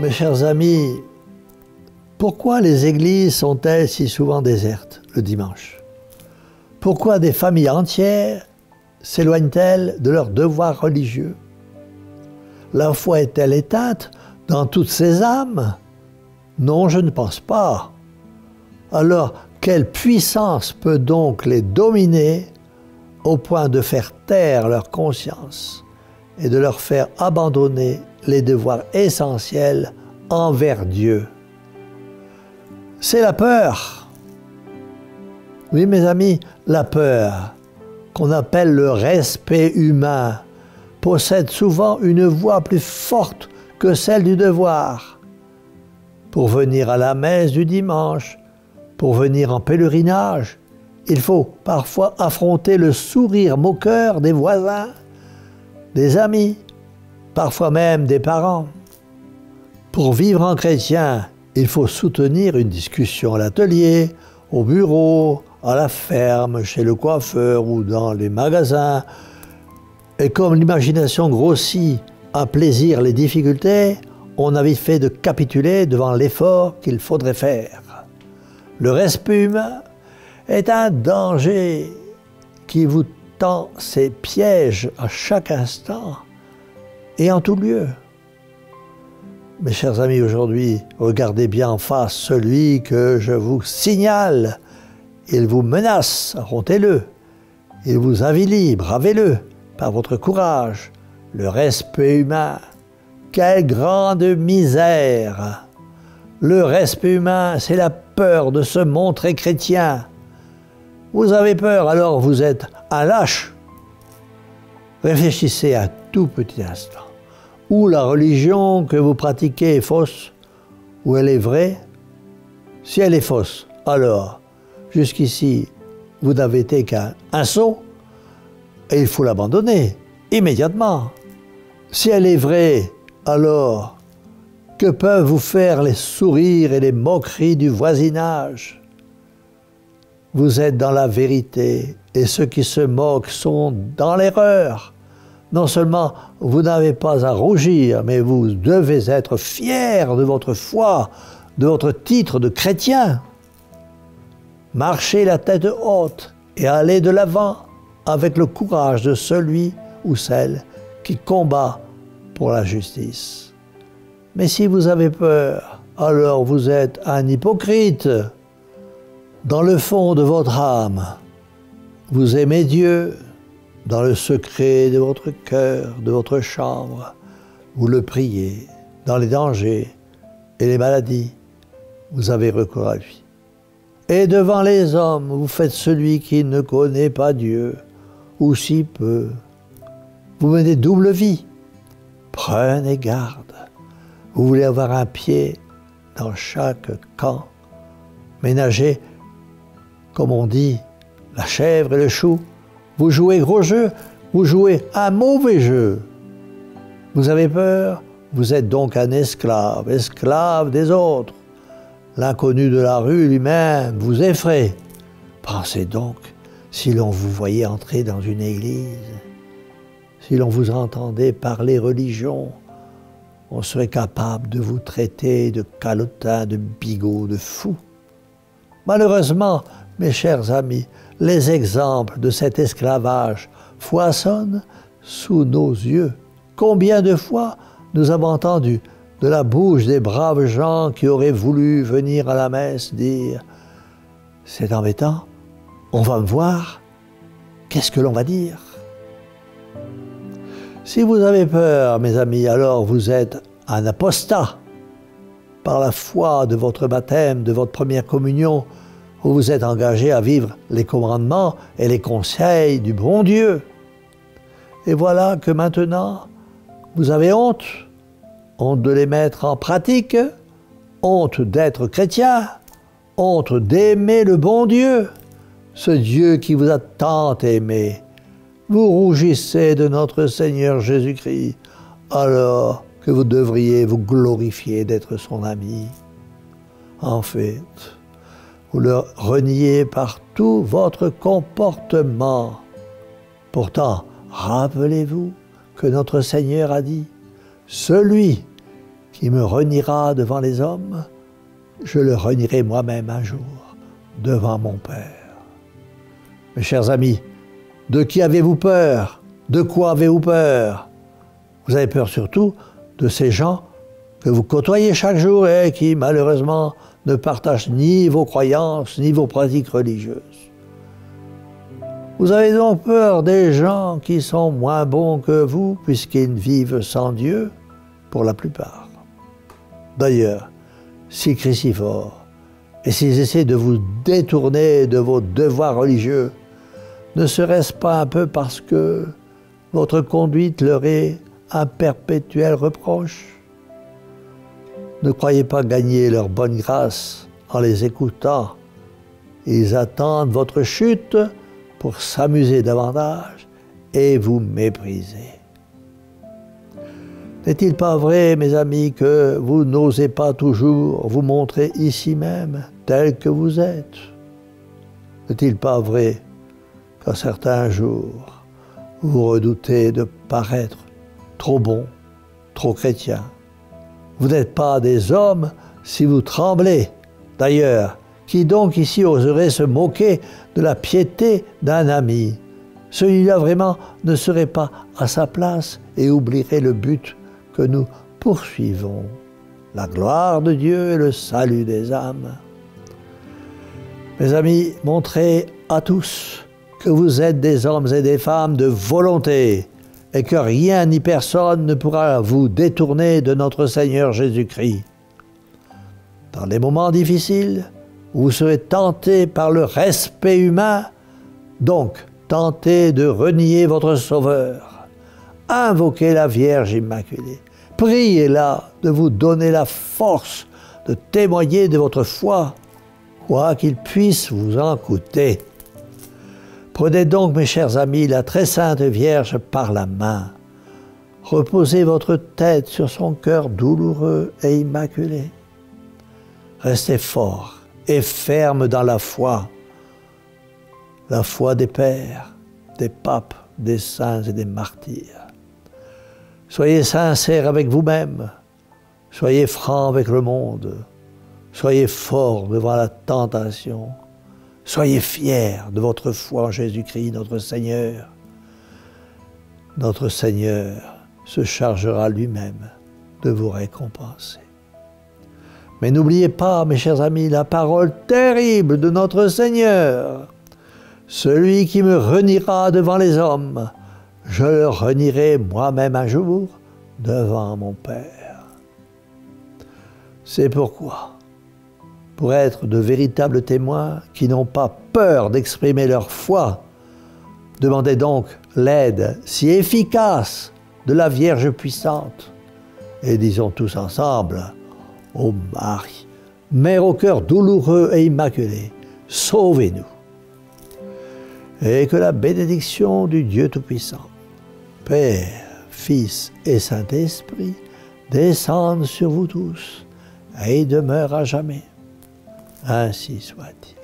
Mes chers amis, pourquoi les églises sont-elles si souvent désertes le dimanche? Pourquoi des familles entières s'éloignent-elles de leurs devoirs religieux? La foi est-elle éteinte dans toutes ces âmes? Non, je ne pense pas. Alors, quelle puissance peut donc les dominer au point de faire taire leur conscience et de leur faire abandonner les devoirs essentiels envers Dieu? C'est la peur. Oui, mes amis, la peur, qu'on appelle le respect humain, possède souvent une voix plus forte que celle du devoir. Pour venir à la messe du dimanche, pour venir en pèlerinage, il faut parfois affronter le sourire moqueur des voisins, des amis, parfois même des parents. Pour vivre en chrétien, il faut soutenir une discussion à l'atelier, au bureau, à la ferme, chez le coiffeur ou dans les magasins. Et comme l'imagination grossit à plaisir les difficultés, on a vite fait de capituler devant l'effort qu'il faudrait faire. Le respect humain est un danger qui vous tend ses pièges à chaque instant et en tout lieu. Mes chers amis, aujourd'hui, regardez bien en face celui que je vous signale. Il vous menace, affrontez-le. Il vous avilit, bravez-le par votre courage. Le respect humain, quelle grande misère! Le respect humain, c'est la peur de se montrer chrétien. Vous avez peur, alors vous êtes un lâche. Réfléchissez un tout petit instant. Ou la religion que vous pratiquez est fausse, ou elle est vraie. Si elle est fausse, alors, jusqu'ici, vous n'avez été qu'un sot, et il faut l'abandonner immédiatement. Si elle est vraie, alors, que peuvent vous faire les sourires et les moqueries du voisinage? Vous êtes dans la vérité, et ceux qui se moquent sont dans l'erreur. Non seulement vous n'avez pas à rougir, mais vous devez être fiers de votre foi, de votre titre de chrétien. Marchez la tête haute et allez de l'avant avec le courage de celui ou celle qui combat pour la justice. Mais si vous avez peur, alors vous êtes un hypocrite. Dans le fond de votre âme, vous aimez Dieu. Dans le secret de votre cœur, de votre chambre, vous le priez. Dans les dangers et les maladies, vous avez recours à lui. Et devant les hommes, vous faites celui qui ne connaît pas Dieu, ou si peu. Vous menez double vie. Prenez garde. Vous voulez avoir un pied dans chaque camp. Ménagez, comme on dit, la chèvre et le chou. Vous jouez gros jeu, vous jouez un mauvais jeu. Vous avez peur, vous êtes donc un esclave, esclave des autres. L'inconnu de la rue lui-même vous effraie. Pensez donc, si l'on vous voyait entrer dans une église, si l'on vous entendait parler religion, on serait capable de vous traiter de calotin, de bigot, de fou. Malheureusement, mes chers amis, les exemples de cet esclavage foisonnent sous nos yeux. Combien de fois nous avons entendu de la bouche des braves gens qui auraient voulu venir à la messe dire « C'est embêtant, on va me voir, qu'est-ce que l'on va dire ?» Si vous avez peur, mes amis, alors vous êtes un apostat. Par la foi de votre baptême, de votre première communion, vous vous êtes engagé à vivre les commandements et les conseils du bon Dieu. Et voilà que maintenant, vous avez honte. Honte de les mettre en pratique, honte d'être chrétien, honte d'aimer le bon Dieu, ce Dieu qui vous a tant aimé. Vous rougissez de notre Seigneur Jésus-Christ, alors que vous devriez vous glorifier d'être son ami. En fait, vous le reniez par tout votre comportement. Pourtant, rappelez-vous que notre Seigneur a dit « Celui qui me reniera devant les hommes, je le renierai moi-même un jour devant mon Père. Mes chers amis, de qui avez-vous peur? De quoi avez-vous peur? Vous avez peur surtout de ces gens que vous côtoyez chaque jour et qui, malheureusement, ne partagent ni vos croyances, ni vos pratiques religieuses. Vous avez donc peur des gens qui sont moins bons que vous, puisqu'ils vivent sans Dieu, pour la plupart. D'ailleurs, s'ils crient si fort, et s'ils essaient de vous détourner de vos devoirs religieux, ne serait-ce pas un peu parce que votre conduite leur est un perpétuel reproche? Ne croyez pas gagner leur bonne grâce en les écoutant. Ils attendent votre chute pour s'amuser davantage et vous mépriser. N'est-il pas vrai, mes amis, que vous n'osez pas toujours vous montrer ici même tel que vous êtes? N'est-il pas vrai qu'à certains jours, vous redoutez de paraître trop bon, trop chrétien? Vous n'êtes pas des hommes si vous tremblez. D'ailleurs, qui donc ici oserait se moquer de la piété d'un ami? Celui-là vraiment ne serait pas à sa place et oublierait le but que nous poursuivons, la gloire de Dieu et le salut des âmes. Mes amis, montrez à tous que vous êtes des hommes et des femmes de volonté et que rien ni personne ne pourra vous détourner de notre Seigneur Jésus-Christ. Dans les moments difficiles, vous serez tentés par le respect humain, donc tentez de renier votre Sauveur. Invoquez la Vierge Immaculée. Priez-la de vous donner la force de témoigner de votre foi, quoi qu'il puisse vous en coûter. Prenez donc, mes chers amis, la très sainte Vierge par la main. Reposez votre tête sur son cœur douloureux et immaculé. Restez fort et ferme dans la foi des pères, des papes, des saints et des martyrs. Soyez sincères avec vous-même, soyez francs avec le monde, soyez forts devant la tentation, soyez fiers de votre foi en Jésus-Christ, notre Seigneur. Notre Seigneur se chargera lui-même de vous récompenser. Mais n'oubliez pas, mes chers amis, la parole terrible de notre Seigneur. Celui qui me reniera devant les hommes, je le renierai moi-même un jour devant mon Père. C'est pourquoi, pour être de véritables témoins qui n'ont pas peur d'exprimer leur foi, demandez donc l'aide si efficace de la Vierge puissante. Et disons tous ensemble, ô Marie, Mère au cœur douloureux et immaculé, sauvez-nous. Et que la bénédiction du Dieu Tout-Puissant, Père, Fils et Saint-Esprit, descende sur vous tous et demeure à jamais. Ainsi soit-il.